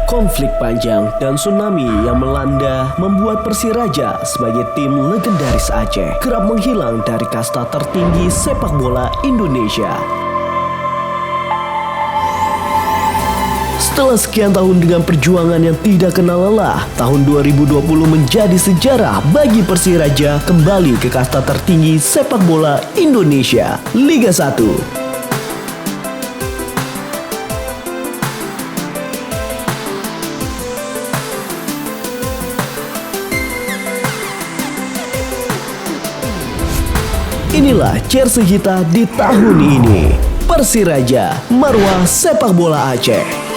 Konflik panjang dan tsunami yang melanda membuat Persiraja sebagai tim legendaris Aceh kerap menghilang dari kasta tertinggi sepak bola Indonesia. Setelah sekian tahun dengan perjuangan yang tidak kenal lelah, tahun 2020 menjadi sejarah bagi Persiraja kembali ke kasta tertinggi sepak bola Indonesia, Liga 1. Inilah jersey kita di tahun ini. Persiraja, marwah sepak bola Aceh.